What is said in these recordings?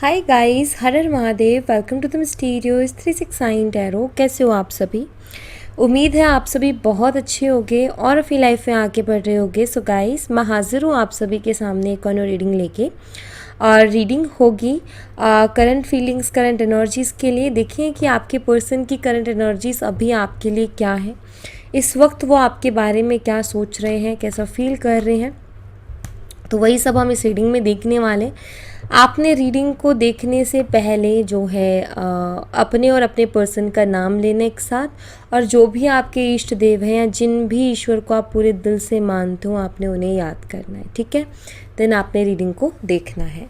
हाय guys, हर हर Mahadev. Welcome to the mysterious 369 tarot. कैसे हो आप सभी? उम्मीद है आप सभी बहुत अच्छे होंगे और अपनी लाइफ में आगे बढ़ रहे होंगे। सो गाइस, मैं हाजिर हूँ आप सभी के सामने एक और रीडिंग लेके। और रीडिंग होगी करंट फीलिंग्स, करंट एनर्जीज़ के लिए। देखिए कि आपके पर्सन की करंट एनर्जीज़ अभी आपके लिए क्या है, इस वक्त वो आपके बारे में क्या सोच रहे हैं, कैसा फील कर रहे हैं। तो वही सब हम इस रीडिंग में देखने वाले। आपने रीडिंग को देखने से पहले जो है अपने और अपने पर्सन का नाम लेना एक साथ, और जो भी आपके इष्ट देव हैं या जिन भी ईश्वर को आप पूरे दिल से मानते हो, आपने उन्हें याद करना है। ठीक है, देन आपने रीडिंग को देखना है।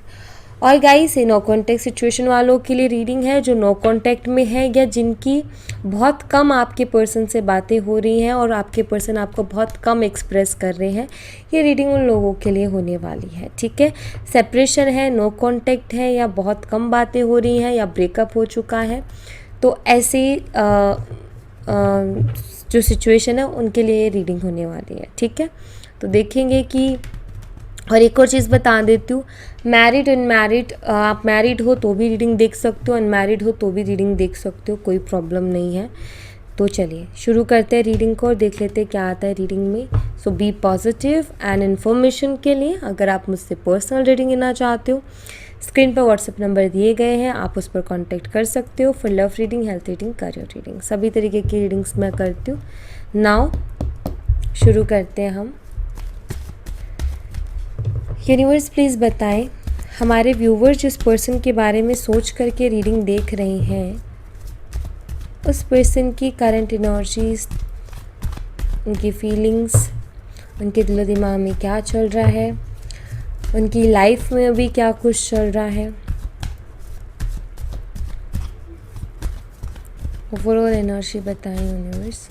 और गाइस, ये नो कॉन्टैक्ट सिचुएशन वालों के लिए रीडिंग है, जो नो कॉन्टैक्ट में है या जिनकी बहुत कम आपके पर्सन से बातें हो रही हैं और आपके पर्सन आपको बहुत कम एक्सप्रेस कर रहे हैं। ये रीडिंग उन लोगों के लिए होने वाली है। ठीक है, सेपरेशन है, नो कॉन्टैक्ट है, या बहुत कम बातें हो रही हैं, या ब्रेकअप हो चुका है, तो ऐसे जो सिचुएशन है उनके लिए रीडिंग होने वाली है। ठीक है, तो देखेंगे कि, और एक और चीज़ बता देती हूँ, मैरिड अनमैरिड, आप मैरिड हो तो भी रीडिंग देख सकते हो, अनमैरिड हो तो भी रीडिंग देख सकते हो, कोई प्रॉब्लम नहीं है। तो चलिए शुरू करते हैं रीडिंग को और देख लेते हैं क्या आता है रीडिंग में। सो बी पॉजिटिव। एंड इन्फॉर्मेशन के लिए अगर आप मुझसे पर्सनल रीडिंग लेना चाहते हो, स्क्रीन पर व्हाट्सएप नंबर दिए गए हैं, आप उस पर कॉन्टैक्ट कर सकते हो for love reading, health reading, career reading, सभी तरीके की रीडिंग्स मैं करती हूँ। नाउ शुरू करते हैं हम। यूनिवर्स प्लीज़ बताएं, हमारे व्यूवर्स जिस पर्सन के बारे में सोच करके रीडिंग देख रहे हैं, उस पर्सन की करंट एनर्जीज, उनकी फीलिंग्स, उनके दिलो दिमाग में क्या चल रहा है, उनकी लाइफ में अभी क्या कुछ चल रहा है। ओवरऑल एनर्जी बताएं यूनिवर्स,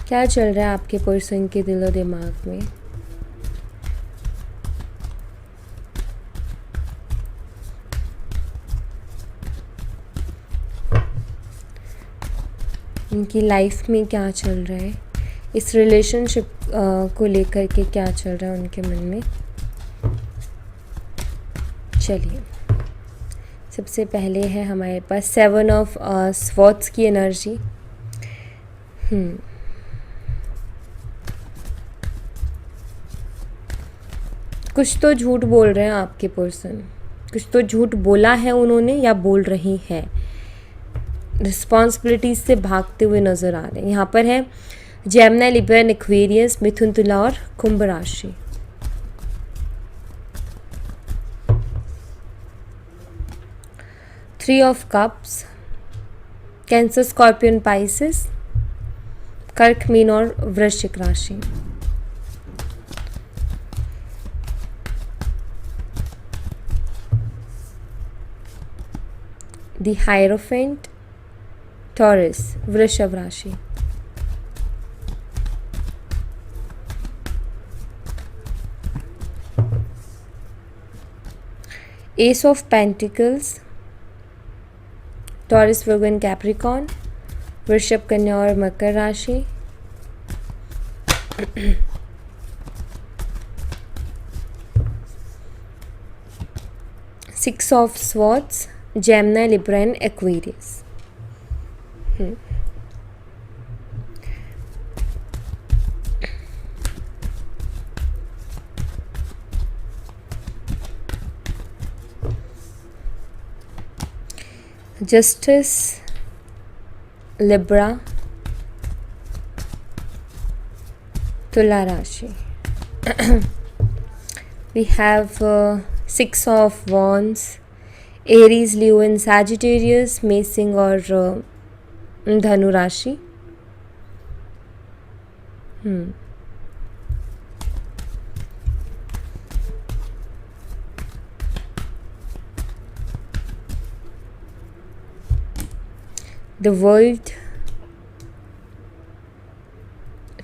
क्या चल रहा है आपके पर्सन के दिलो दिमाग में। उनकी लाइफ में क्या चल रहा है, इस रिलेशनशिप को लेकर के क्या चल रहा है उनके मन में। चलिए, सबसे पहले है हमारे पास 7 ऑफ स्वॉर्ड्स की एनर्जी। कुछ तो झूठ बोल रहे हैं आपके पर्सन, कुछ तो झूठ बोला है उन्होंने या बोल रही है, रिस्पॉन्सिबिलिटीज से भागते हुए नजर आ रहे हैं। यहाँ पर है जेमिनी, लिब्रा, एक्वेरियस, मिथुन, तुला और कुंभ राशि। Three of cups, Cancer, Scorpion, Pisces, कर्क, मीन और वृश्चिक राशि। द हायरोफेंट, टॉरस, वृषभ राशि। Ace of pentacles, Taurus, Virgo and Capricorn, वृषभ, कन्या और मकर राशि। Six of swords, Gemini, Libra and Aquarius. Justice, Libra, तुला राशि। we have 6 of wands, Aries, Leo and Sagittarius, मेसिंग और धनु राशि। द वर्ल्ड,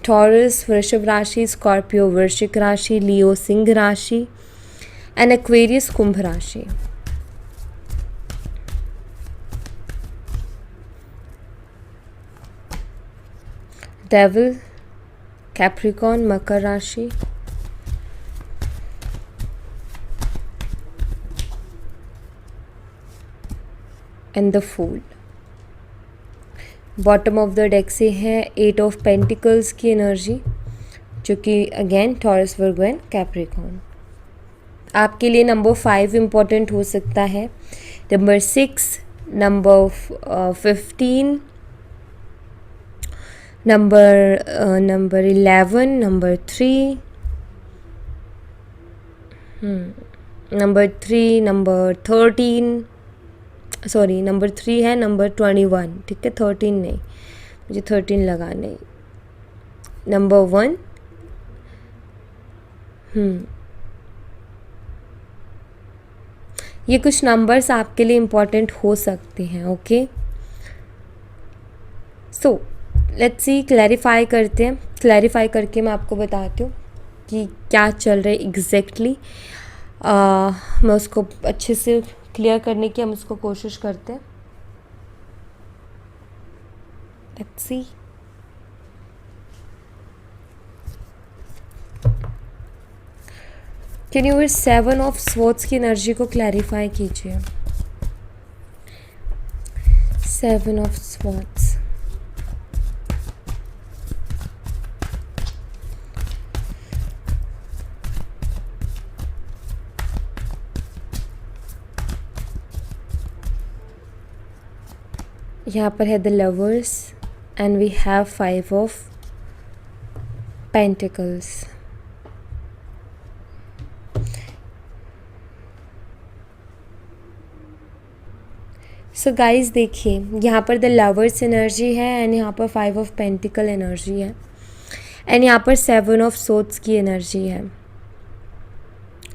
टॉरस, वृषभ राशि, स्कॉर्पियो, वृश्चिक राशि, लियो, सिंह राशि एंड एक्वेरियस, कुंभ राशि। डेविल, कैप्रिकॉन, मकर राशि। And the fool. Bottom of the deck से है 8 ऑफ पेंटिकल्स की एनर्जी, जो कि again Taurus, Virgo and Capricorn. आपके लिए नंबर 5 इम्पॉर्टेंट हो सकता है, number 6, number 15, number 11, number 3, number 3, number 13, sorry number 3 है, नंबर 21, ठीक है, 13 नहीं, मुझे 13 लगा नहीं, नंबर 1, ये कुछ नंबर्स आपके लिए इम्पॉर्टेंट हो सकते हैं। Okay, so let's see, clarify करते हैं। क्लैरिफाई करके मैं आपको बताती हूँ कि क्या चल रहा है एग्जैक्टली। मैं उसको अच्छे से क्लियर करने की हम उसको कोशिश करते हैं। Let's see, can you 7 of swords की एनर्जी को क्लैरिफाई कीजिए। 7 ऑफ स्वॉर्ड्स, यहाँ पर है the lovers and we have 5 of pentacles. So guys देखिए, यहाँ पर द लवर्स एनर्जी है एंड यहाँ पर 5 ऑफ पेंटिकल एनर्जी है एंड यहाँ पर 7 ऑफ सोर्ड्स की एनर्जी है।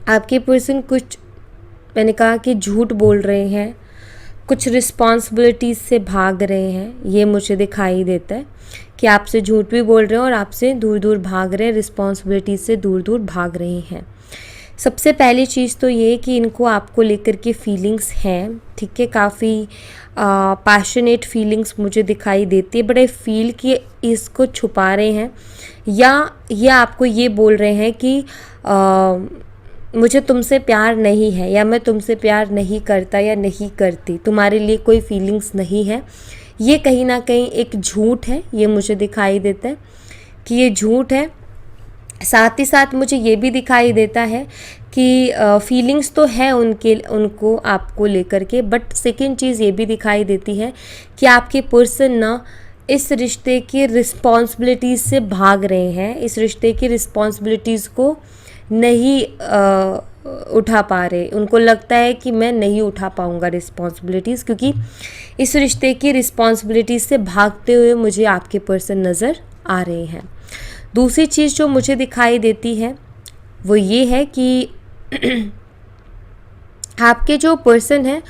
आपके पर्सन कुछ, मैंने कहा कि झूठ बोल रहे हैं, कुछ रिस्पॉन्सिबिलिटीज़ से भाग रहे हैं, ये मुझे दिखाई देता है कि आपसे झूठ भी बोल रहे हैं और आपसे दूर दूर भाग रहे हैं, रिस्पॉन्सिबिलिटीज़ से दूर दूर भाग रहे हैं। सबसे पहली चीज़ तो ये कि इनको आपको लेकर के फीलिंग्स हैं, ठीक है, काफ़ी पैशनेट फीलिंग्स मुझे दिखाई देती है, बट आई फील कि इसको छुपा रहे हैं या ये आपको ये बोल रहे हैं कि मुझे तुमसे प्यार नहीं है या मैं तुमसे प्यार नहीं करता या नहीं करती, तुम्हारे लिए कोई फीलिंग्स नहीं है। ये कहीं ना कहीं एक झूठ है, ये मुझे दिखाई देता है कि ये झूठ है। साथ ही साथ मुझे ये भी दिखाई देता है कि फीलिंग्स तो है उनको आपको लेकर के, बट सेकंड चीज़ ये भी दिखाई देती है कि आपके पर्सन ना इस रिश्ते की रिस्पॉन्सिबिलिटीज़ से भाग रहे हैं, इस रिश्ते की रिस्पॉन्सिबिलिटीज़ को नहीं उठा पा रहे। उनको लगता है कि मैं नहीं उठा पाऊँगा रिस्पॉन्सिबिलिटीज़, क्योंकि इस रिश्ते की रिस्पॉन्सिबिलिटीज़ से भागते हुए मुझे आपके पर्सन नज़र आ रहे हैं। दूसरी चीज़ जो मुझे दिखाई देती है वो ये है कि आपके जो पर्सन हैं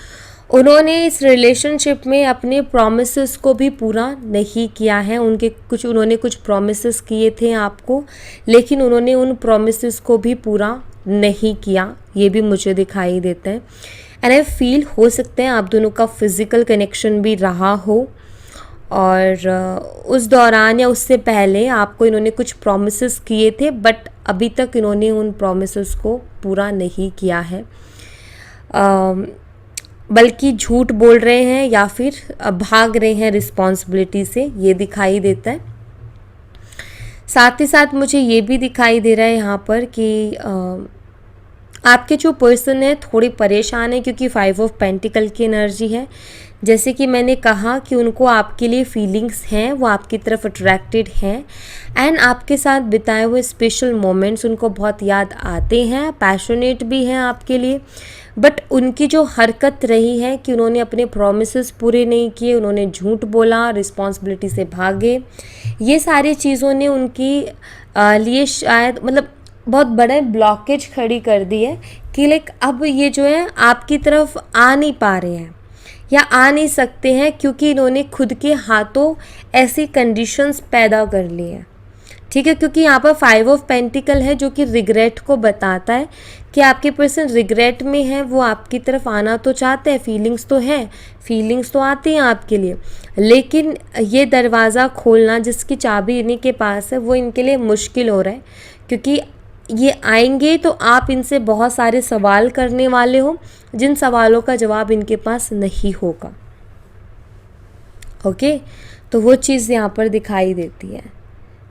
उन्होंने इस रिलेशनशिप में अपने प्रॉमिसेस को भी पूरा नहीं किया है। उन्होंने कुछ प्रॉमिसेस किए थे आपको, लेकिन उन्होंने उन प्रॉमिसेस को भी पूरा नहीं किया, ये भी मुझे दिखाई देता है। एंड आई फील हो सकता है आप दोनों का फिज़िकल कनेक्शन भी रहा हो और उस दौरान या उससे पहले आपको इन्होंने कुछ प्रॉमिसेस किए थे, बट अभी तक इन्होंने उन प्रॉमिसेस को पूरा नहीं किया है, बल्कि झूठ बोल रहे हैं या फिर भाग रहे हैं रिस्पॉन्सिबिलिटी से, ये दिखाई देता है। साथ ही साथ मुझे ये भी दिखाई दे रहा है यहाँ पर कि आपके जो पर्सन है थोड़े परेशान है, क्योंकि 5 ऑफ पेंटिकल की एनर्जी है। जैसे कि मैंने कहा कि उनको आपके लिए फीलिंग्स हैं, वो आपकी तरफ अट्रैक्टेड हैं एंड आपके साथ बिताए हुए स्पेशल मोमेंट्स उनको बहुत याद आते हैं, पैशनेट भी हैं आपके लिए। बट उनकी जो हरकत रही है कि उन्होंने अपने प्रॉमिसेस पूरे नहीं किए, उन्होंने झूठ बोला, रिस्पॉन्सिबिलिटी से भागे, ये सारी चीज़ों ने उनकी लिए शायद मतलब बहुत बड़े ब्लॉकेज खड़ी कर दी है कि लाइक अब ये जो है आपकी तरफ आ नहीं पा रहे हैं या आ नहीं सकते हैं, क्योंकि इन्होंने खुद के हाथों ऐसी कंडीशंस पैदा कर ली हैं, ठीक है। क्योंकि यहाँ पर 5 ऑफ पेंटिकल है जो कि रिग्रेट को बताता है कि आपके पर्सन रिग्रेट में है, वो आपकी तरफ आना तो चाहते हैं, फीलिंग्स तो हैं, फीलिंग्स तो आती हैं आपके लिए, लेकिन ये दरवाज़ा खोलना जिसकी चाबी इन्हीं के पास है वो इनके लिए मुश्किल हो रहा है, क्योंकि ये आएंगे तो आप इनसे बहुत सारे सवाल करने वाले हो जिन सवालों का जवाब इनके पास नहीं होगा। ओके, तो वो चीज़ यहाँ पर दिखाई देती है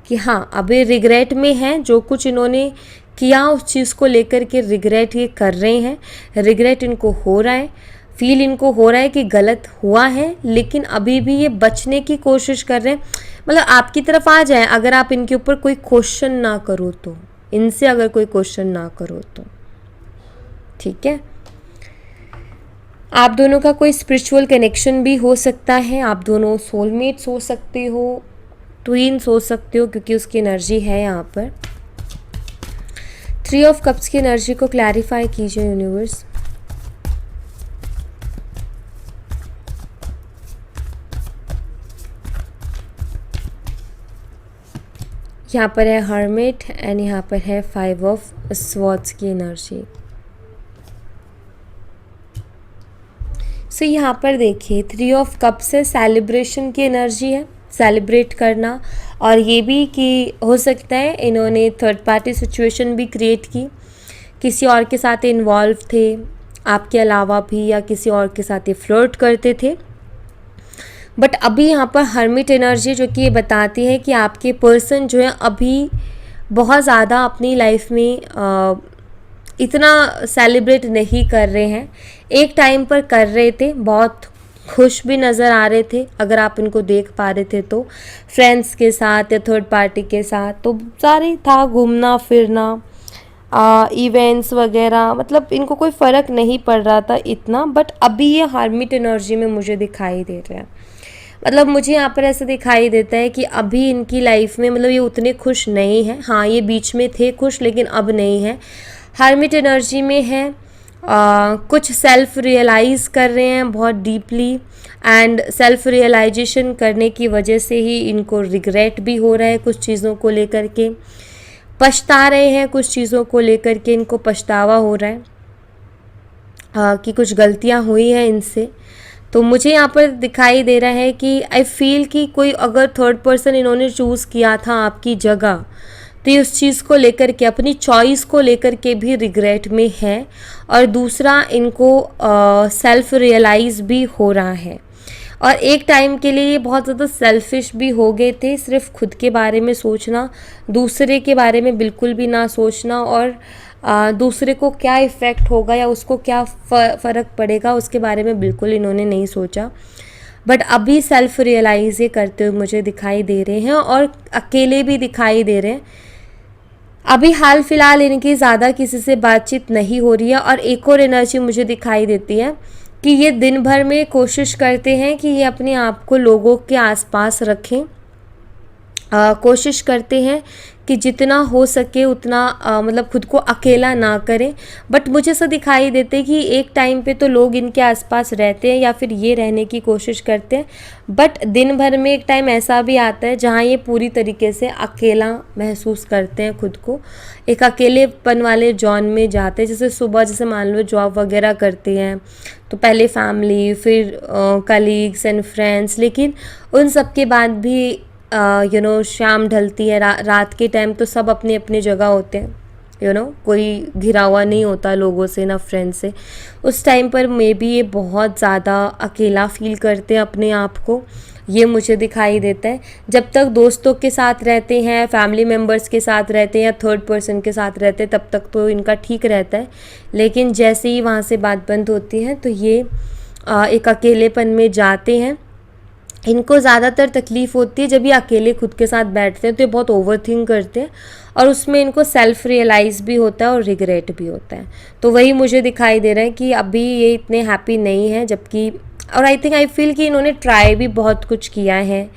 कि हाँ अभी रिग्रेट में हैं, जो कुछ इन्होंने किया उस चीज़ को लेकर के रिग्रेट ये कर रहे हैं, रिग्रेट इनको हो रहा है, फील इनको हो रहा है कि गलत हुआ है, लेकिन अभी भी ये बचने की कोशिश कर रहे हैं। मतलब आपकी तरफ आ जाए अगर आप इनके ऊपर कोई क्वेश्चन ना करो तो, इनसे अगर कोई क्वेश्चन ना करो तो, ठीक है। आप दोनों का कोई स्पिरिचुअल कनेक्शन भी हो सकता है, आप दोनों सोलमेट्स हो सकते हो, ट्विन्स हो सकते हो, क्योंकि उसकी एनर्जी है यहाँ पर। 3 ऑफ कप्स की एनर्जी को क्लैरिफाई कीजिए यूनिवर्स। यहाँ पर है हर्मिट एंड यहाँ पर है 5 ऑफ स्वॉर्ड्स की एनर्जी। सो यहाँ पर देखिए 3 ऑफ कप्स से सेलिब्रेशन की एनर्जी है, सेलिब्रेट करना, और ये भी कि हो सकता है इन्होंने थर्ड पार्टी सिचुएशन भी क्रिएट की, किसी और के साथ इन्वॉल्व थे आपके अलावा भी, या किसी और के साथ ये फ्लर्ट करते थे। बट अभी यहाँ पर हर्मिट एनर्जी जो कि ये बताती है कि आपके पर्सन जो है अभी बहुत ज़्यादा अपनी लाइफ में इतना सेलिब्रेट नहीं कर रहे हैं। एक टाइम पर कर रहे थे, बहुत खुश भी नज़र आ रहे थे अगर आप इनको देख पा रहे थे तो, फ्रेंड्स के साथ या थर्ड पार्टी के साथ, तो सारे था घूमना फिरना, इवेंट्स वगैरह, मतलब इनको कोई फ़र्क नहीं पड़ रहा था इतना। बट अभी ये हर्मिट एनर्जी में मुझे दिखाई दे रहा है, मतलब मुझे यहाँ पर ऐसा दिखाई देता है कि अभी इनकी लाइफ में मतलब ये उतने खुश नहीं हैं। हाँ ये बीच में थे खुश, लेकिन अब नहीं है, हर्मिट एनर्जी में है। कुछ सेल्फ रियलाइज़ कर रहे हैं बहुत डीपली, एंड सेल्फ रियलाइजेशन करने की वजह से ही इनको रिग्रेट भी हो रहा है, कुछ चीज़ों को लेकर के पछता रहे हैं, कुछ चीज़ों को लेकर के इनको पछतावा हो रहा है कि कुछ गलतियां हुई हैं इनसे। तो मुझे यहाँ पर दिखाई दे रहा है कि आई फील कि कोई अगर थर्ड पर्सन इन्होंने चूज़ किया था आपकी जगह, तो ये उस चीज़ को लेकर के, अपनी चॉइस को लेकर के भी रिग्रेट में है। और दूसरा इनको सेल्फ रियलाइज़ भी हो रहा है, और एक टाइम के लिए ये बहुत ज़्यादा सेल्फिश भी हो गए थे, सिर्फ खुद के बारे में सोचना, दूसरे के बारे में बिल्कुल भी ना सोचना, और दूसरे को क्या इफ़ेक्ट होगा या उसको क्या फ़र्क पड़ेगा उसके बारे में बिल्कुल इन्होंने नहीं सोचा। बट अभी सेल्फ रियलाइज़ ये करते हुए मुझे दिखाई दे रहे हैं, और अकेले भी दिखाई दे रहे हैं। अभी हाल फिलहाल इनकी ज़्यादा किसी से बातचीत नहीं हो रही है। और एक और एनर्जी मुझे दिखाई देती है कि ये दिन भर में कोशिश करते हैं कि ये अपने आप को लोगों के आसपास रखें, कोशिश करते हैं कि जितना हो सके उतना मतलब खुद को अकेला ना करें। बट मुझे ऐसा दिखाई देते है कि एक टाइम पे तो लोग इनके आसपास रहते हैं या फिर ये रहने की कोशिश करते हैं, बट दिन भर में एक टाइम ऐसा भी आता है जहाँ ये पूरी तरीके से अकेला महसूस करते हैं खुद को, एक अकेलेपन वाले जॉन में जाते हैं। जैसे सुबह जैसे मान लो जॉब वगैरह करते हैं तो पहले फैमिली, फिर कलीग्स एंड फ्रेंड्स, लेकिन उन सब के बाद भी शाम ढलती है, रात के टाइम तो सब अपनी अपनी जगह होते हैं, कोई घिरा हुआ नहीं होता लोगों से, ना फ्रेंड से। उस टाइम पर मे बी ये बहुत ज़्यादा अकेला फील करते हैं अपने आप को, ये मुझे दिखाई देता है। जब तक दोस्तों के साथ रहते हैं, फैमिली मेम्बर्स के साथ रहते हैं या थर्ड पर्सन के साथ रहते हैं, तब तक तो इनका ठीक रहता है, लेकिन जैसे ही वहाँ से बात बंद होती है तो ये एक अकेलेपन में जाते हैं। इनको ज़्यादातर तकलीफ़ होती है जब ये अकेले खुद के साथ बैठते हैं, तो ये बहुत ओवरथिंक करते हैं, और उसमें इनको सेल्फ रियलाइज़ भी होता है और रिग्रेट भी होता है। तो वही मुझे दिखाई दे रहा है कि अभी ये इतने हैप्पी नहीं है, जबकि और आई फील कि इन्होंने ट्राई भी बहुत कुछ किया है,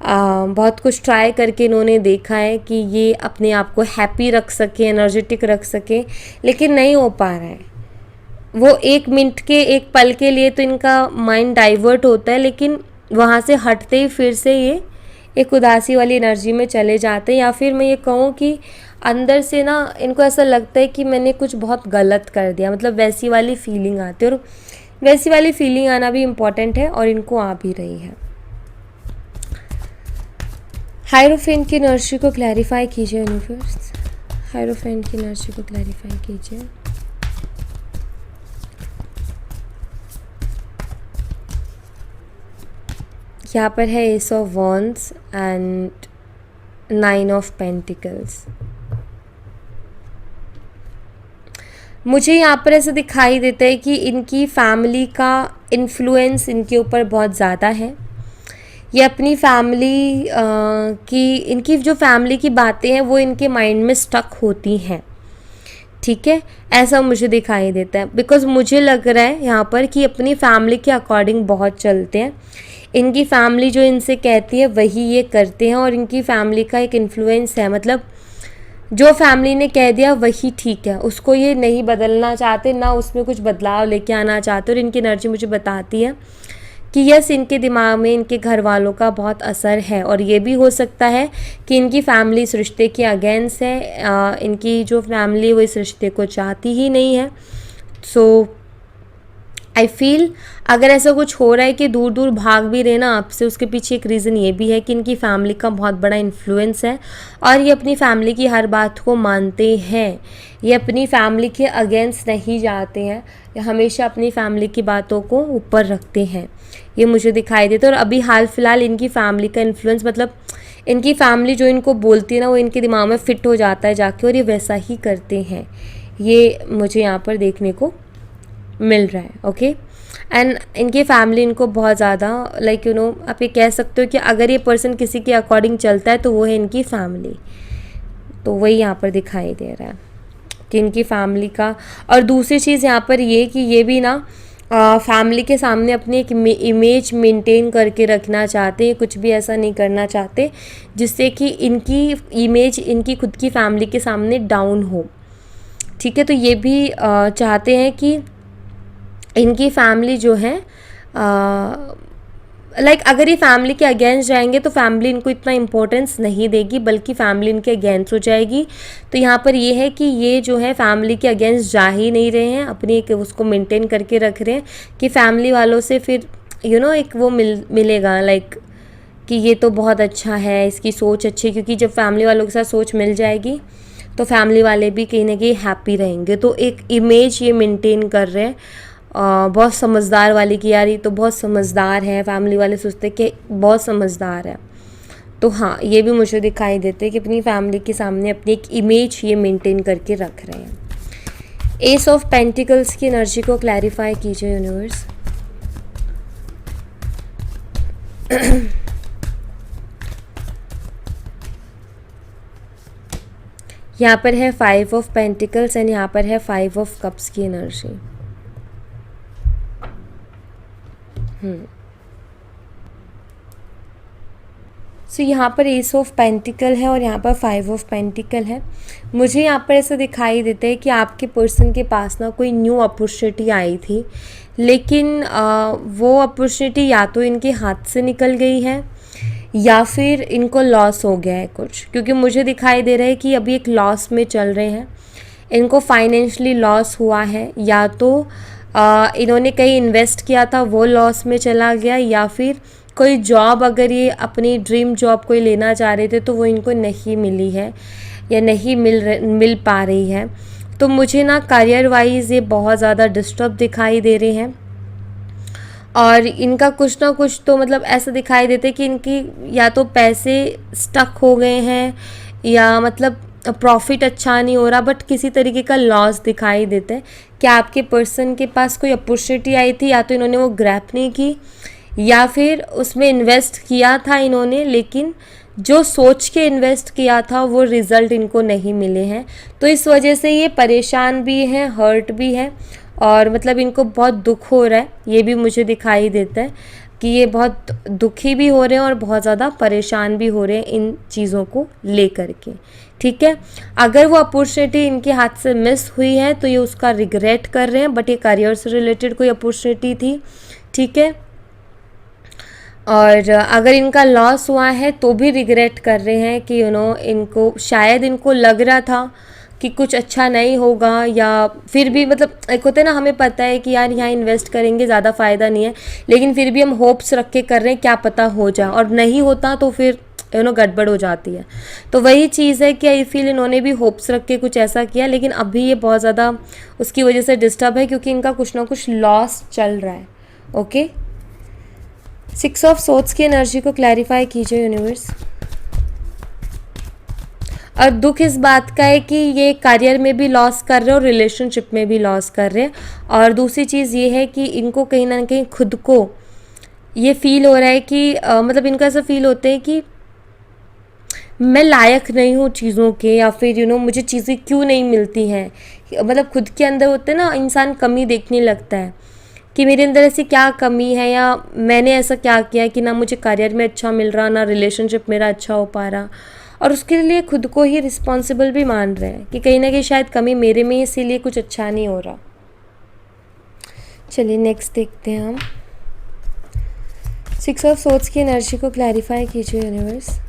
बहुत कुछ ट्राई करके इन्होंने देखा है कि ये अपने आप को हैप्पी रख सके, एनर्जेटिक रख सके, लेकिन नहीं हो पा रहा है। वो एक मिनट के, एक पल के लिए तो इनका माइंड डाइवर्ट होता है, लेकिन वहाँ से हटते ही फिर से ये एक उदासी वाली एनर्जी में चले जाते हैं, या फिर मैं ये कहूँ कि अंदर से ना इनको ऐसा लगता है कि मैंने कुछ बहुत गलत कर दिया, मतलब वैसी वाली फीलिंग आती है, और वैसी वाली फीलिंग आना भी इम्पॉर्टेंट है, और इनको आ भी रही है। हायरोफेंट की एनर्जी को क्लैरिफाई कीजिए यूनिवर्स, हायरोफेंट की एनर्जी को क्लैरिफाई कीजिए। यहाँ पर है S of wands and 9 of pentacles. मुझे यहाँ पर ऐसा दिखाई देता है कि इनकी फैमिली का इन्फ्लुएंस इनके ऊपर बहुत ज़्यादा है। ये अपनी फैमिली की, इनकी जो फैमिली की बातें हैं वो इनके माइंड में स्टक होती हैं, ठीक है, ऐसा मुझे दिखाई देता है। बिकॉज मुझे लग रहा है यहाँ पर कि अपनी फैमिली के अकॉर्डिंग बहुत चलते हैं। इनकी फैमिली जो इनसे कहती है वही ये करते हैं, और इनकी फैमिली का एक इन्फ्लुएंस है, मतलब जो फैमिली ने कह दिया वही ठीक है, उसको ये नहीं बदलना चाहते, ना उसमें कुछ बदलाव लेके आना चाहते। और इनकी एनर्जी मुझे बताती है कि यस, इनके दिमाग में इनके घर वालों का बहुत असर है, और ये भी हो सकता है कि इनकी फैमिली इस रिश्ते के अगेंस्ट है। इनकी जो फैमिली वो इस रिश्ते को चाहती ही नहीं है। सो आई फील अगर ऐसा कुछ हो रहा है कि दूर दूर भाग भी रहे ना आपसे, उसके पीछे एक रीज़न ये भी है कि इनकी फैमिली का बहुत बड़ा इन्फ्लुएंस है, और ये अपनी फैमिली की हर बात को मानते हैं। ये अपनी फैमिली के अगेंस्ट नहीं जाते हैं, ये हमेशा अपनी फैमिली की बातों को ऊपर रखते हैं, ये मुझे दिखाई देता है। और अभी हाल फिलहाल इनकी फैमिली का इन्फ्लुएंस, मतलब इनकी फैमिली जो इनको बोलती है ना, वो इनके दिमाग में फ़िट हो जाता है जाके, और ये वैसा ही करते हैं, ये मुझे यहाँ पर देखने को मिल रहा है। ओके, एंड इनकी फैमिली इनको बहुत ज़्यादा लाइक यू नो, आप ये कह सकते हो कि अगर ये पर्सन किसी के अकॉर्डिंग चलता है तो वो है इनकी फैमिली। तो वही यहाँ पर दिखाई दे रहा है कि इनकी फैमिली का। और दूसरी चीज़ यहाँ पर ये कि ये भी ना फैमिली के सामने अपनी एक इमेज मेंटेन करके रखना चाहते हैं, कुछ भी ऐसा नहीं करना चाहते जिससे कि इनकी इमेज इनकी खुद की फैमिली के सामने डाउन हो, ठीक है। तो ये भी चाहते हैं कि इनकी फैमिली जो है लाइक अगर ये फैमिली के अगेंस्ट जाएंगे तो फैमिली इनको इतना इम्पोर्टेंस नहीं देगी, बल्कि फैमिली इनके अगेंस्ट हो जाएगी। तो यहाँ पर ये है कि ये जो है फैमिली के अगेंस्ट जा ही नहीं रहे हैं, अपनी एक उसको मेंटेन करके रख रहे हैं कि फैमिली वालों से फिर यू नो एक वो मिलेगा लाइक कि ये तो बहुत अच्छा है, इसकी सोच अच्छी, क्योंकि जब फैमिली वालों के साथ सोच मिल जाएगी तो फैमिली वाले भी कहीं ना कहीं हैप्पी रहेंगे। तो एक इमेज ये मेंटेन कर रहे हैं बहुत समझदार वाली कि यार ये तो बहुत समझदार है, फैमिली वाले सोचते कि बहुत समझदार है। तो हाँ, ये भी मुझे दिखाई देते हैं कि अपनी फैमिली के सामने अपनी एक इमेज ये मेंटेन करके रख रहे हैं। एस ऑफ पेंटिकल्स की एनर्जी को क्लैरिफाई कीजिए यूनिवर्स। यहाँ पर है 5 ऑफ पेंटिकल्स एंड यहाँ पर है 5 ऑफ कप्स की एनर्जी। सो यहाँ पर एस ऑफ पेंटिकल है और यहाँ पर 5 ऑफ पेंटिकल है। मुझे यहाँ पर ऐसा दिखाई देता है कि आपके पर्सन के पास ना कोई न्यू अपॉर्चुनिटी आई थी, लेकिन वो अपॉर्चुनिटी या तो इनके हाथ से निकल गई है या फिर इनको लॉस हो गया है कुछ, क्योंकि मुझे दिखाई दे रहा है कि अभी एक लॉस में चल रहे हैं। इनको फाइनेंशियली लॉस हुआ है, या तो इन्होंने कहीं इन्वेस्ट किया था वो लॉस में चला गया, या फिर कोई जॉब अगर ये अपनी ड्रीम जॉब कोई लेना चाह रहे थे तो वो इनको नहीं मिली है या नहीं मिल पा रही है। तो मुझे ना करियर वाइज ये बहुत ज़्यादा डिस्टर्ब दिखाई दे रहे हैं, और इनका कुछ ना कुछ तो मतलब ऐसा दिखाई देता है कि इनकी या तो पैसे स्टक हो गए हैं या मतलब प्रॉफिट अच्छा नहीं हो रहा, बट किसी तरीके का लॉस दिखाई देता है। क्या आपके पर्सन के पास कोई अपॉर्चुनिटी आई थी, या तो इन्होंने वो ग्रैप नहीं की या फिर उसमें इन्वेस्ट किया था इन्होंने, लेकिन जो सोच के इन्वेस्ट किया था वो रिज़ल्ट इनको नहीं मिले हैं। तो इस वजह से ये परेशान भी हैं, हर्ट भी है, और मतलब इनको बहुत दुख हो रहा है। ये भी मुझे दिखाई देता है कि ये बहुत दुखी भी हो रहे हैं और बहुत ज़्यादा परेशान भी हो रहे हैं इन चीज़ों को लेकर के, ठीक है। अगर वो अपॉर्चुनिटी इनके हाथ से मिस हुई है तो ये उसका रिग्रेट कर रहे हैं, बट ये करियर से रिलेटेड कोई अपॉर्चुनिटी थी, ठीक है। और अगर इनका लॉस हुआ है तो भी रिग्रेट कर रहे हैं कि इनको शायद इनको लग रहा था कि कुछ अच्छा नहीं होगा, या फिर भी मतलब एक होता है ना, हमें पता है कि यार यहाँ इन्वेस्ट करेंगे ज़्यादा फ़ायदा नहीं है, लेकिन फिर भी हम होप्स रख के कर रहे हैं, क्या पता हो जाए, और नहीं होता तो फिर गड़बड़ हो जाती है। तो वही चीज़ है कि आई फील इन्होंने भी होप्स रख के कुछ ऐसा किया, लेकिन अभी ये बहुत ज़्यादा उसकी वजह से डिस्टर्ब है, क्योंकि इनका कुछ ना कुछ लॉस चल रहा है। ओके, सिक्स ऑफ सोर्ड्स की एनर्जी को क्लैरिफाई कीजिए यूनिवर्स। और दुख इस बात का है कि ये करियर में भी लॉस कर रहे हैं और रिलेशनशिप में भी लॉस कर रहे हैं। और दूसरी चीज़ ये है कि इनको कहीं ना कहीं खुद को ये फील हो रहा है कि मतलब इनको ऐसा फील होता है कि मैं लायक नहीं हूँ चीज़ों के, या फिर मुझे चीज़ें क्यों नहीं मिलती हैं। मतलब खुद के अंदर होते हैं ना, इंसान कमी देखने लगता है कि मेरे अंदर ऐसी क्या कमी है, या मैंने ऐसा क्या किया कि ना मुझे करियर में अच्छा मिल रहा, ना रिलेशनशिप मेरा अच्छा हो पा रहा। और उसके लिए खुद को ही रिस्पॉन्सिबल भी मान रहे हैं कि कहीं ना कहीं शायद कमी मेरे में, इसीलिए कुछ अच्छा नहीं हो रहा। चलिए नेक्स्ट देखते हैं हम। सिक्स ऑफ सोर्ड्स की एनर्जी को क्लैरिफाई कीजिए यूनिवर्स।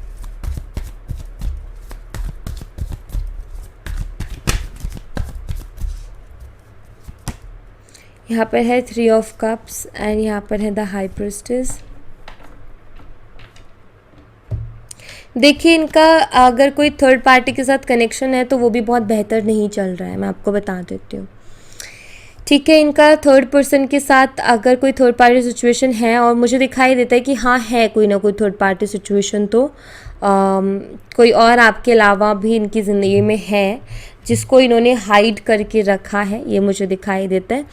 यहाँ पर है थ्री ऑफ कप्स एंड यहाँ पर है द हाई प्रिस्टेस। देखिए इनका अगर कोई थर्ड पार्टी के साथ कनेक्शन है तो वो भी बहुत बेहतर नहीं चल रहा है, मैं आपको बता देती हूँ। ठीक है, इनका थर्ड पर्सन के साथ अगर कोई थर्ड पार्टी सिचुएशन है, और मुझे दिखाई देता है कि हाँ है कोई ना कोई थर्ड पार्टी सिचुएशन, तो कोई और आपके अलावा भी इनकी ज़िंदगी में है जिसको इन्होंने हाइड करके रखा है, ये मुझे दिखाई देता है।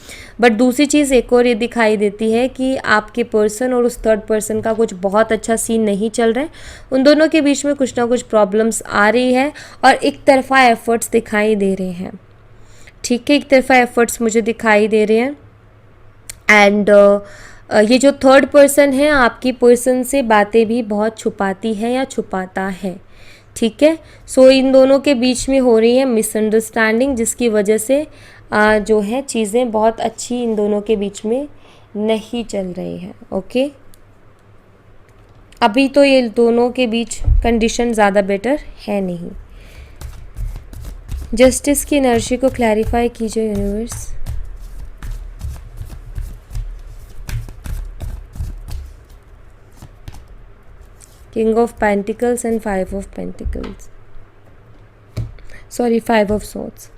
बट दूसरी चीज़ एक और ये दिखाई देती है कि आपके पर्सन और उस थर्ड पर्सन का कुछ बहुत अच्छा सीन नहीं चल रहा है। उन दोनों के बीच में कुछ ना कुछ प्रॉब्लम्स आ रही है और एक तरफा एफर्ट्स दिखाई दे रहे हैं। ठीक है, एक तरफा एफर्ट्स मुझे दिखाई दे रहे हैं। एंड ये जो थर्ड पर्सन है आपकी पर्सन से बातें भी बहुत छुपाती है या छुपाता है। ठीक है, सो इन दोनों के बीच में हो रही है मिसअंडरस्टैंडिंग, जिसकी वजह से जो है चीज़ें बहुत अच्छी इन दोनों के बीच में नहीं चल रही है। ओके, अभी तो ये दोनों के बीच कंडीशन ज़्यादा बेटर है नहीं। जस्टिस की एनर्जी को क्लैरिफाई कीजिए universe. King of pentacles and five of pentacles, sorry five of swords.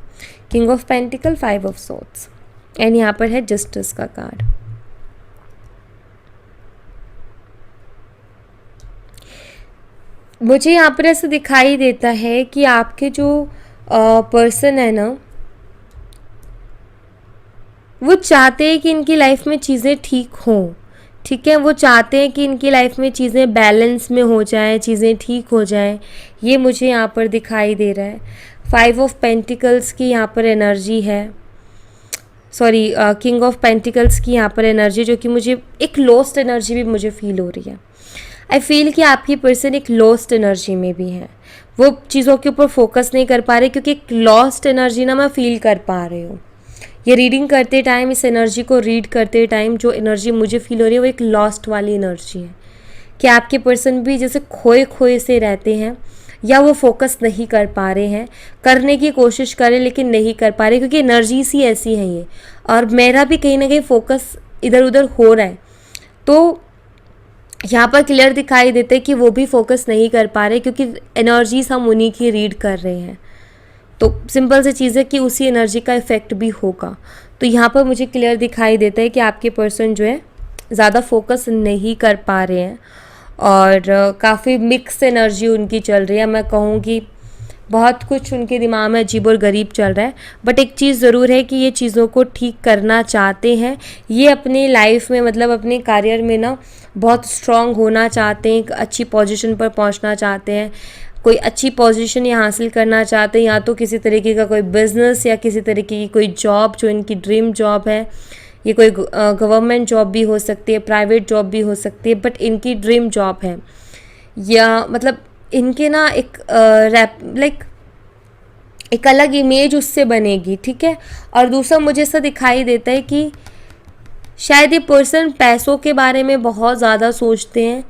King of pentacle, five of swords and यहाँ पर है जस्टिस का कार्ड। मुझे यहाँ पर ऐसा दिखाई देता है कि आपके जो पर्सन है ना, वो चाहते हैं कि इनकी लाइफ में चीज़ें ठीक हों। ठीक है, वो चाहते हैं कि इनकी लाइफ में चीज़ें बैलेंस में हो जाएं, चीज़ें ठीक हो जाएं, ये मुझे यहाँ पर दिखाई दे रहा है। फाइव ऑफ पेंटिकल्स की यहाँ पर एनर्जी है, सॉरी किंग ऑफ पेंटिकल्स की यहाँ पर एनर्जी, जो कि मुझे एक लॉस्ट एनर्जी भी मुझे फील हो रही है। आई फील कि आपकी पर्सन एक लॉस्ट एनर्जी में भी है, वो चीज़ों के ऊपर फोकस नहीं कर पा रहे, क्योंकि एक लॉस्ट एनर्जी ना मैं फील कर पा रही हूँ। ये रीडिंग करते टाइम, इस एनर्जी को रीड करते टाइम जो एनर्जी मुझे फील हो रही है वो एक लॉस्ट वाली एनर्जी है, कि आपके पर्सन भी जैसे खोए खोए से रहते हैं, या वो फोकस नहीं कर पा रहे हैं, करने की कोशिश करें लेकिन नहीं कर पा रहे, क्योंकि एनर्जी सी ऐसी है ये। और मेरा भी कहीं ना कहीं फोकस इधर उधर हो रहा है, तो यहाँ पर क्लियर दिखाई देते हैं कि वो भी फोकस नहीं कर पा रहे, क्योंकि एनर्जीज हम उन्हीं की रीड कर रहे हैं। तो सिंपल सी चीज़ है कि उसी एनर्जी का इफ़ेक्ट भी होगा। तो यहाँ पर मुझे क्लियर दिखाई देता है कि आपके पर्सन जो है ज़्यादा फोकस नहीं कर पा रहे हैं, और काफ़ी मिक्स एनर्जी उनकी चल रही है। मैं कहूँगी बहुत कुछ उनके दिमाग में अजीब और गरीब चल रहा है, बट एक चीज़ ज़रूर है कि ये चीज़ों को ठीक करना चाहते हैं। ये अपनी लाइफ में, मतलब अपने करियर में ना बहुत स्ट्रांग होना चाहते हैं, एक अच्छी पोजीशन पर पहुंचना चाहते हैं, कोई अच्छी पोजीशन ये हासिल करना चाहते हैं, या तो किसी तरीके का कोई बिज़नेस या किसी तरीके की कोई जॉब जो इनकी ड्रीम जॉब है। ये कोई गवर्नमेंट जॉब भी हो सकती है, प्राइवेट जॉब भी हो सकती है, बट इनकी ड्रीम जॉब है, या मतलब इनके ना एक एक अलग इमेज उससे बनेगी। ठीक है, और दूसरा मुझे ऐसा दिखाई देता है कि शायद ये पर्सन पैसों के बारे में बहुत ज़्यादा सोचते हैं,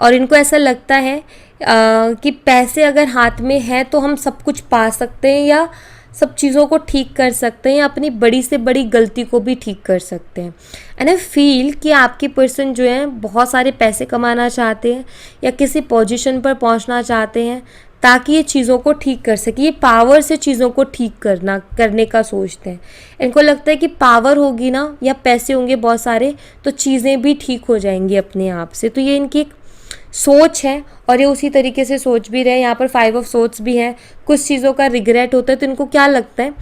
और इनको ऐसा लगता है कि पैसे अगर हाथ में है तो हम सब कुछ पा सकते हैं, या सब चीज़ों को ठीक कर सकते हैं, या अपनी बड़ी से बड़ी गलती को भी ठीक कर सकते हैं। एंड आई फील कि आपकी पर्सन जो है बहुत सारे पैसे कमाना चाहते हैं, या किसी पोजीशन पर पहुंचना चाहते हैं, ताकि ये चीज़ों को ठीक कर सके। ये पावर से चीज़ों को ठीक करने का सोचते हैं। इनको लगता है कि पावर होगी ना या पैसे होंगे बहुत सारे तो चीज़ें भी ठीक हो जाएंगी अपने आप से। तो ये इनकी एक सोच है और ये उसी तरीके से सोच भी रहे हैं। यहाँ पर 5 ऑफ सोर्ड्स भी है। कुछ चीज़ों का रिग्रेट होता है, तो इनको क्या लगता है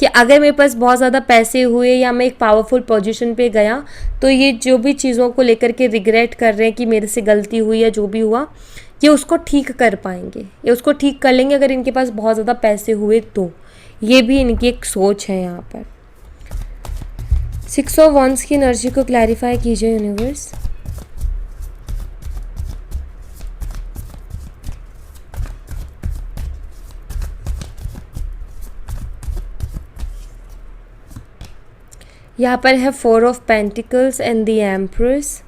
कि अगर मेरे पास बहुत ज़्यादा पैसे हुए या मैं एक पावरफुल पोजीशन पे गया तो ये जो भी चीज़ों को लेकर के रिग्रेट कर रहे हैं कि मेरे से गलती हुई या जो भी हुआ, ये उसको ठीक कर पाएंगे, ये उसको ठीक कर लेंगे अगर इनके पास बहुत ज़्यादा पैसे हुए तो। ये भी इनकी एक सोच है। यहाँ पर 6 ऑफ वंस की एनर्जी को क्लैरिफाई कीजिए यूनिवर्स। यहाँ पर है 4 of pentacles and the empress.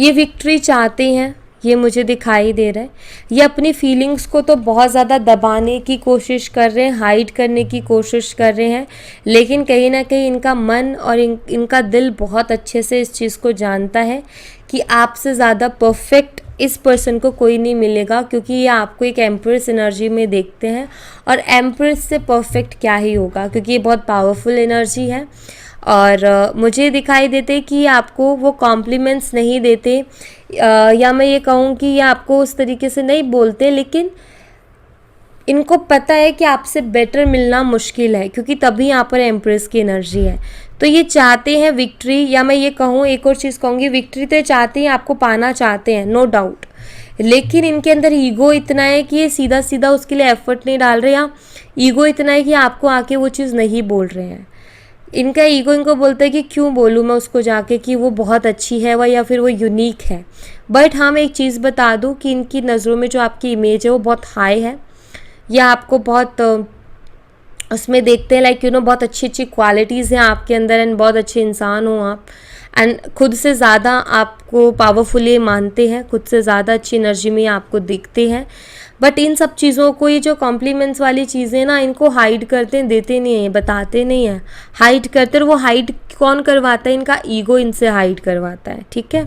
ये विक्ट्री चाहते हैं, ये मुझे दिखाई दे रहा है। ये अपनी फीलिंग्स को तो बहुत ज़्यादा दबाने की कोशिश कर रहे हैं, हाइड करने की कोशिश कर रहे हैं, लेकिन कहीं ना कहीं इनका मन और इनका दिल बहुत अच्छे से इस चीज़ को जानता है कि आपसे ज़्यादा परफेक्ट इस पर्सन को कोई नहीं मिलेगा, क्योंकि ये आपको एक एम्प्रेस एनर्जी में देखते हैं और एम्प्रेस से परफेक्ट क्या ही होगा, क्योंकि ये बहुत पावरफुल एनर्जी है। और मुझे दिखाई देते कि ये आपको वो कॉम्प्लीमेंट्स नहीं देते, या मैं ये कहूँ कि ये आपको उस तरीके से नहीं बोलते, लेकिन इनको पता है कि आपसे बेटर मिलना मुश्किल है, क्योंकि तभी यहाँ पर एम्प्रेस की एनर्जी है। तो ये चाहते हैं विक्ट्री, या मैं ये कहूँ एक और चीज़ कहूँगी, विक्ट्री तो चाहते हैं, आपको पाना चाहते हैं, नो डाउट, लेकिन इनके अंदर ईगो इतना है कि ये सीधा सीधा उसके लिए एफर्ट नहीं डाल रहे, या ईगो इतना है कि आपको आके वो चीज़ नहीं बोल रहे हैं। इनका ईगो इनको बोलता है कि क्यों बोलूँ मैं उसको जाके कि वो बहुत अच्छी है वह, या फिर वो यूनिक है। बट हाँ, मैं एक चीज़ बता दूँ कि इनकी नज़रों में जो आपकी इमेज है वो बहुत हाई है, या आपको बहुत उसमें देखते हैं, लाइक बहुत अच्छी अच्छी क्वालिटीज़ हैं आपके अंदर, एंड बहुत अच्छे इंसान हो आप, एंड खुद से ज़्यादा आपको पावरफुल मानते हैं, खुद से ज़्यादा अच्छी एनर्जी में आपको दिखते हैं। बट इन सब चीज़ों को, ये जो कॉम्प्लीमेंट्स वाली चीज़ें ना, इनको हाइड करते हैं, देते नहीं हैं, बताते नहीं हैं, हाइड करते हैं। वो हाइड कौन करवाता है? इनका ईगो इनसे हाइड करवाता है, ठीक है।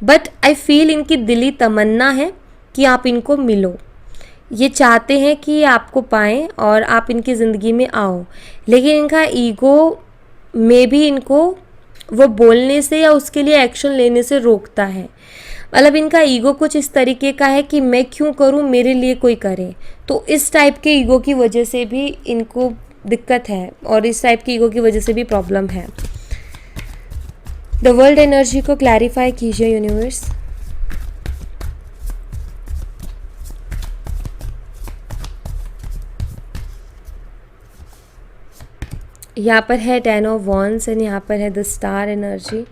बट आई फील इनकी दिली तमन्ना है कि आप इनको मिलो, ये चाहते हैं कि आपको पाएं और आप इनकी ज़िंदगी में आओ, लेकिन इनका ईगो में भी इनको वो बोलने से या उसके लिए एक्शन लेने से रोकता है। मतलब इनका ईगो कुछ इस तरीके का है कि मैं क्यों करूं, मेरे लिए कोई करे। तो इस टाइप के ईगो की वजह से भी इनको दिक्कत है, और इस टाइप की ईगो की वजह से भी प्रॉब्लम है। द वर्ल्ड एनर्जी को क्लैरिफाई कीजिए यूनिवर्स। यहाँ पर है 10 ऑफ वॉन्ड्स एंड यहाँ पर है द स्टार एनर्जी।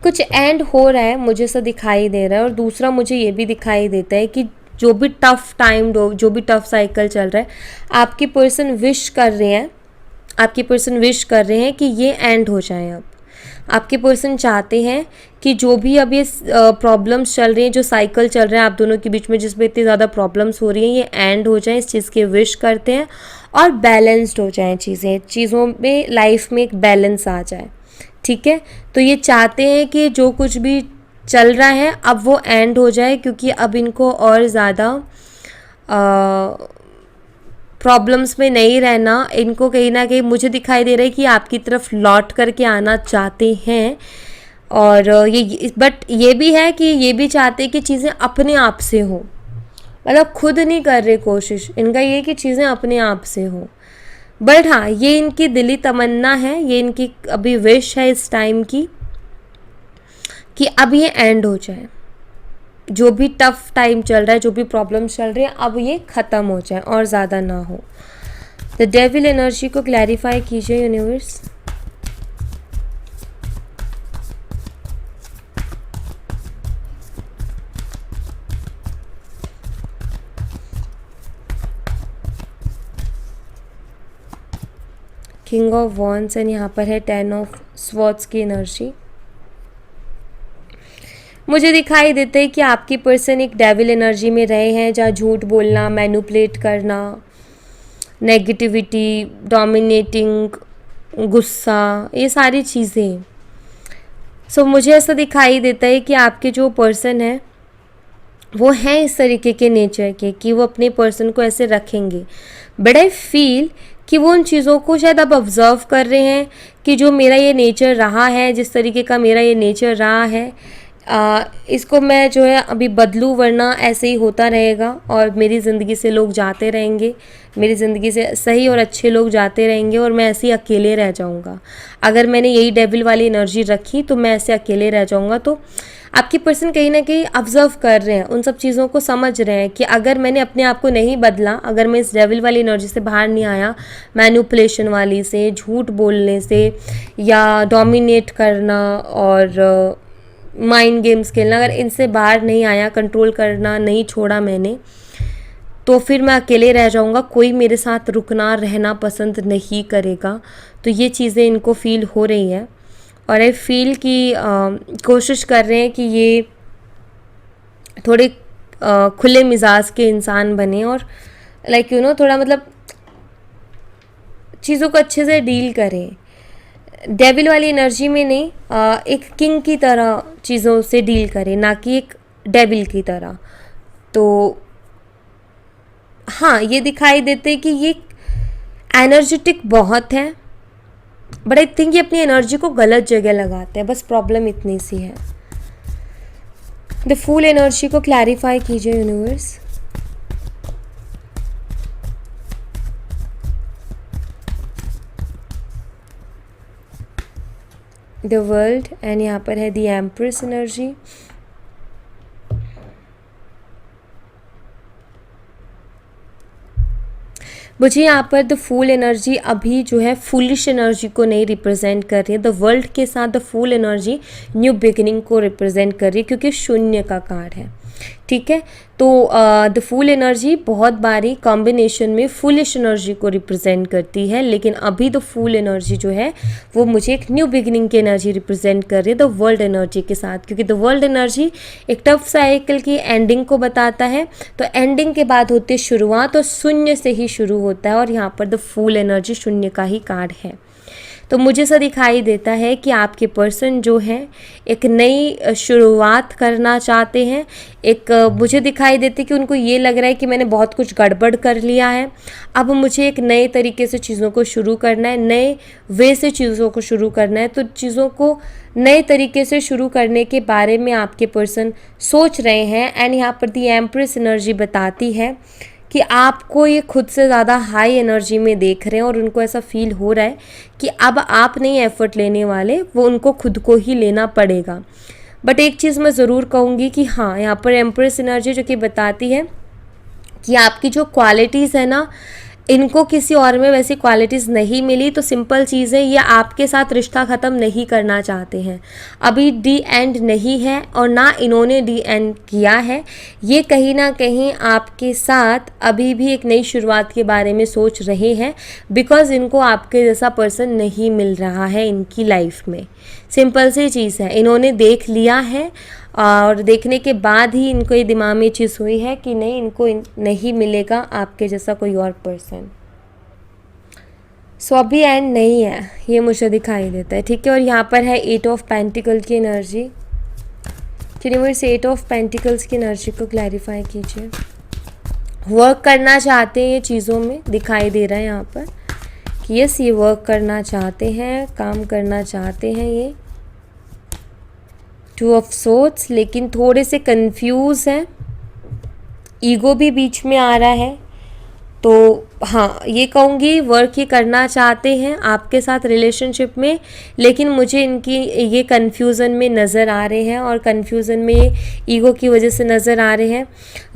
कुछ एंड हो रहा है मुझे ऐसा दिखाई दे रहा है, और दूसरा मुझे ये भी दिखाई देता है कि जो भी टफ टाइम, जो भी टफ साइकिल चल रहा है, आपकी पर्सन विश कर रहे हैं, आपकी पर्सन विश कर रहे हैं कि ये एंड हो जाए। अब आपके पर्सन चाहते हैं कि जो भी अब ये प्रॉब्लम्स चल रही हैं, जो साइकिल चल रहा है आप दोनों के बीच में, जिसमें इतनी ज़्यादा प्रॉब्लम्स हो रही हैं, ये एंड हो जाए, इस चीज़ के विश करते हैं, और बैलेंस्ड हो जाएं चीज़ों में, लाइफ में एक बैलेंस आ जाए, ठीक है। तो ये चाहते हैं कि जो कुछ भी चल रहा है अब वो एंड हो जाए, क्योंकि अब इनको और ज़्यादा प्रॉब्लम्स में नहीं रहना। इनको कहीं ना कहीं मुझे दिखाई दे रहा है कि आपकी तरफ लौट करके आना चाहते हैं, और ये बट ये भी है कि ये भी चाहते हैं कि चीज़ें अपने आप से हो, मतलब खुद नहीं कर रहे कोशिश, इनका ये कि चीज़ें अपने आप से हो। बट हाँ, ये इनकी दिली तमन्ना है, ये इनकी अभी विश है इस टाइम की कि अब ये एंड हो जाए, जो भी टफ टाइम चल रहा है, जो भी प्रॉब्लम्स चल रही है, अब ये ख़त्म हो जाए और ज़्यादा ना हो। द डेविल एनर्जी को क्लैरिफाई कीजिए universe. King of wands and यहाँ पर है 10 ऑफ स्वॉर्ड्स की एनर्जी। मुझे दिखाई देता है कि आपकी पर्सन एक डेविल एनर्जी में रहे हैं, जहाँ झूठ बोलना, मैनिपुलेट करना, नेगेटिविटी, डोमिनेटिंग, गुस्सा, ये सारी चीज़ें। सो मुझे ऐसा दिखाई देता है कि आपके जो पर्सन है वो हैं इस तरीके के नेचर के कि वो अपने पर्सन को ऐसे रखेंगे, बट आई फील कि वो उन चीज़ों को शायद अब ऑब्ज़र्व कर रहे हैं कि जो मेरा ये नेचर रहा है, जिस तरीके का मेरा ये नेचर रहा है, इसको मैं जो है अभी बदलूँ, वरना ऐसे ही होता रहेगा और मेरी ज़िंदगी से लोग जाते रहेंगे, मेरी ज़िंदगी से सही और अच्छे लोग जाते रहेंगे और मैं ऐसे ही अकेले रह जाऊँगा। अगर मैंने यही डेविल वाली एनर्जी रखी तो मैं ऐसे अकेले रह जाऊँगा। तो आपके पर्सन कहीं ना कहीं ऑब्जर्व कर रहे हैं, उन सब चीज़ों को समझ रहे हैं कि अगर मैंने अपने आप को नहीं बदला, अगर मैं इस डेविल वाली एनर्जी से बाहर नहीं आया, मैनिपुलेशन वाली से, झूठ बोलने से या डोमिनेट करना और माइंड गेम्स खेलना, अगर इनसे बाहर नहीं आया, कंट्रोल करना नहीं छोड़ा मैंने, तो फिर मैं अकेले रह जाऊँगा, कोई मेरे साथ रुकना रहना पसंद नहीं करेगा। तो ये चीज़ें इनको फील हो रही हैं और आई फील कि कोशिश कर रहे हैं कि ये थोड़े खुले मिजाज के इंसान बने और लाइक थोड़ा मतलब चीज़ों को अच्छे से डील करें। डेविल वाली एनर्जी में नहीं, एक किंग की तरह चीज़ों से डील करें, ना कि एक डेविल की तरह। तो हाँ, ये दिखाई देते कि ये एनर्जेटिक बहुत है, बट आई थिंक ये अपनी एनर्जी को गलत जगह लगाते हैं, बस प्रॉब्लम इतनी सी है। द फुल एनर्जी को क्लैरिफाई कीजिए यूनिवर्स। द वर्ल्ड एंड यहाँ पर है द एम्प्रेस एनर्जी। मुझे यहाँ पर द फूल एनर्जी अभी जो है फूलिश एनर्जी को नहीं रिप्रेजेंट कर रही है, द वर्ल्ड के साथ the fool energy new beginning को रिप्रेजेंट कर रही है, क्योंकि शून्य का कार्ड है। ठीक है, तो द फूल एनर्जी बहुत बारी कॉम्बिनेशन में फूलिश एनर्जी को रिप्रेजेंट करती है, लेकिन अभी द फूल एनर्जी जो है वो मुझे एक न्यू बिगिनिंग की एनर्जी रिप्रेजेंट कर रही है द वर्ल्ड एनर्जी के साथ, क्योंकि द वर्ल्ड एनर्जी एक टफ साइकिल की एंडिंग को बताता है। तो एंडिंग के बाद होती है शुरुआत और शून्य से ही शुरू होता है, और यहाँ पर द फूल एनर्जी शून्य का ही कार्ड है। तो मुझे ऐसा दिखाई देता है कि आपके पर्सन जो है एक नई शुरुआत करना चाहते हैं। एक मुझे दिखाई देती कि उनको ये लग रहा है कि मैंने बहुत कुछ गड़बड़ कर लिया है, अब मुझे एक नए तरीके से चीज़ों को शुरू करना है, नए वे से चीज़ों को शुरू करना है। तो चीज़ों को नए तरीके से शुरू करने के बारे में आपके पर्सन सोच रहे हैं। एंड यहाँ पर दी एम्प्रेस एनर्जी बताती है कि आपको ये खुद से ज़्यादा हाई एनर्जी में देख रहे हैं और उनको ऐसा फील हो रहा है कि अब आप नहीं एफर्ट लेने वाले, वो उनको खुद को ही लेना पड़ेगा। बट एक चीज़ मैं ज़रूर कहूँगी कि हाँ, यहाँ पर एम्प्रेस एनर्जी जो कि बताती है कि आपकी जो क्वालिटीज़ है ना, इनको किसी और में वैसी क्वालिटीज़ नहीं मिली। तो सिंपल चीज़ है, ये आपके साथ रिश्ता ख़त्म नहीं करना चाहते हैं, अभी डी एंड नहीं है और ना इन्होंने डी एंड किया है। ये कहीं ना कहीं आपके साथ अभी भी एक नई शुरुआत के बारे में सोच रहे हैं, बिकॉज़ इनको आपके जैसा पर्सन नहीं मिल रहा है इनकी लाइफ में। सिंपल सी चीज़ है, इन्होंने देख लिया है और देखने के बाद ही इनको ये दिमाग में चीज़ हुई है कि नहीं, इनको नहीं मिलेगा आपके जैसा कोई और पर्सन। सो अभी एंड नहीं है, ये मुझे दिखाई देता है। ठीक है, और यहाँ पर है 8 ऑफ पेंटिकल की एनर्जी। यूनिवर्स 8 ऑफ पेंटिकल्स की एनर्जी को क्लैरिफाई कीजिए। वर्क करना चाहते हैं ये चीज़ों में, दिखाई दे रहा है यहाँ पर कि यस, ये वर्क करना चाहते हैं, काम करना चाहते हैं ये। 2 ऑफ सोर्ड्स, लेकिन थोड़े से कंफ्यूज हैं, ईगो भी बीच में आ रहा है। तो हाँ, ये कहूँगी वर्क ये करना चाहते हैं आपके साथ रिलेशनशिप में, लेकिन मुझे इनकी ये कन्फ्यूज़न में नज़र आ रहे हैं और कन्फ्यूज़न में ईगो की वजह से नज़र आ रहे हैं।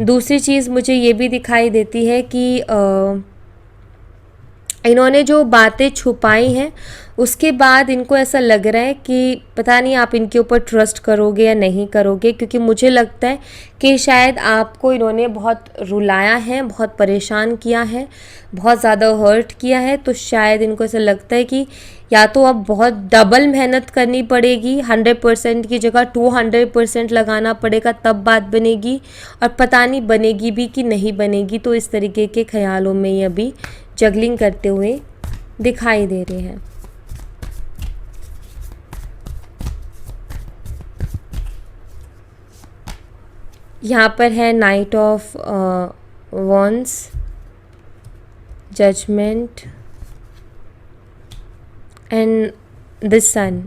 दूसरी चीज़ मुझे ये भी दिखाई देती है कि इन्होंने जो बातें छुपाई हैं उसके बाद इनको ऐसा लग रहा है कि पता नहीं आप इनके ऊपर ट्रस्ट करोगे या नहीं करोगे, क्योंकि मुझे लगता है कि शायद आपको इन्होंने बहुत रुलाया है, बहुत परेशान किया है, बहुत ज़्यादा हर्ट किया है। तो शायद इनको ऐसा लगता है कि या तो अब बहुत डबल मेहनत करनी पड़ेगी, 100% की जगह 200% लगाना पड़ेगा, तब बात बनेगी, और पता नहीं बनेगी भी कि नहीं बनेगी। तो इस तरीके के ख्यालों में ये अभी जगलिंग करते हुए दिखाई दे रहे हैं। यहाँ पर है knight of wands, judgement and the sun.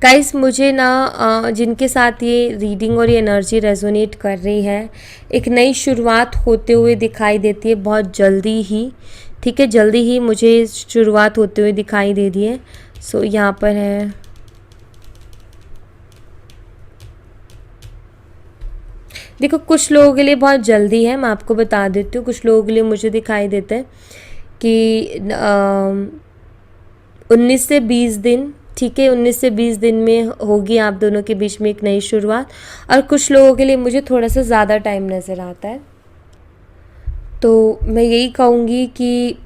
Guys मुझे ना जिनके साथ ये रीडिंग और ये एनर्जी रेजोनेट कर रही है, एक नई शुरुआत होते हुए दिखाई देती है बहुत जल्दी ही, ठीक है, जल्दी ही मुझे शुरुआत होते हुए दिखाई दे रही है। सो यहाँ पर है देखो, कुछ लोगों के लिए बहुत जल्दी है, मैं आपको बता देती हूँ। कुछ लोगों के लिए मुझे दिखाई देता है कि 19 से 20 दिन, ठीक है, 19 से 20 दिन में होगी आप दोनों के बीच में एक नई शुरुआत। और कुछ लोगों के लिए मुझे थोड़ा सा ज़्यादा टाइम नज़र आता है। तो मैं यही कहूँगी कि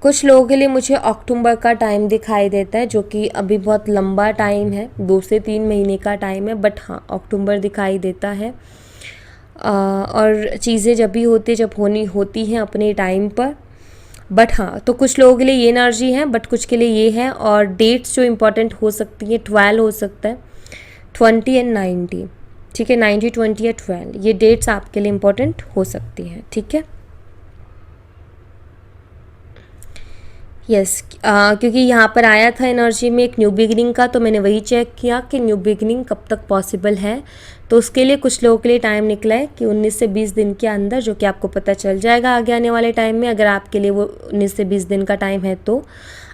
कुछ लोगों के लिए मुझे अक्टूबर का टाइम दिखाई देता है, जो कि अभी बहुत लंबा टाइम है, 2 से 3 महीने का टाइम है, बट हाँ अक्टूबर दिखाई देता है। और चीज़ें जब भी होती जब होनी होती हैं अपने टाइम पर। बट हाँ, तो कुछ लोगों के लिए ये एनर्जी है, बट कुछ के लिए ये है। और डेट्स जो इम्पोर्टेंट हो सकती हैं, 12 हो सकता है, 20 एंड 90, ठीक है, 90, 20 या 12, ये डेट्स आपके लिए इम्पोर्टेंट हो सकती हैं, ठीक है। यस क्योंकि यहाँ पर आया था एनर्जी में एक न्यू बिगिनिंग का, तो मैंने वही चेक किया कि न्यू बिगिनिंग कब तक पॉसिबल है। तो उसके लिए कुछ लोगों के लिए टाइम निकला है कि 19 से 20 दिन के अंदर, जो कि आपको पता चल जाएगा आगे आने वाले टाइम में, अगर आपके लिए वो 19 से 20 दिन का टाइम है तो।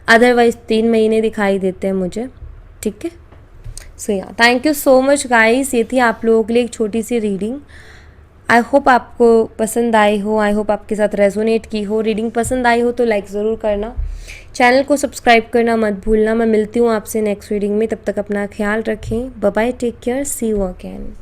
अदरवाइज़ 3 महीने दिखाई देते हैं मुझे, ठीक है। सो या thank you so much guys, ये थी आप लोगों के लिए एक छोटी सी रीडिंग। आई होप आपको पसंद आई हो, आई होप आपके साथ रेजोनेट की हो। रीडिंग पसंद आई हो तो लाइक ज़रूर करना, चैनल को सब्सक्राइब करना मत भूलना। मैं मिलती हूँ आपसे नेक्स्ट रीडिंग में, तब तक अपना ख्याल रखें। Bye bye, take care, see you again.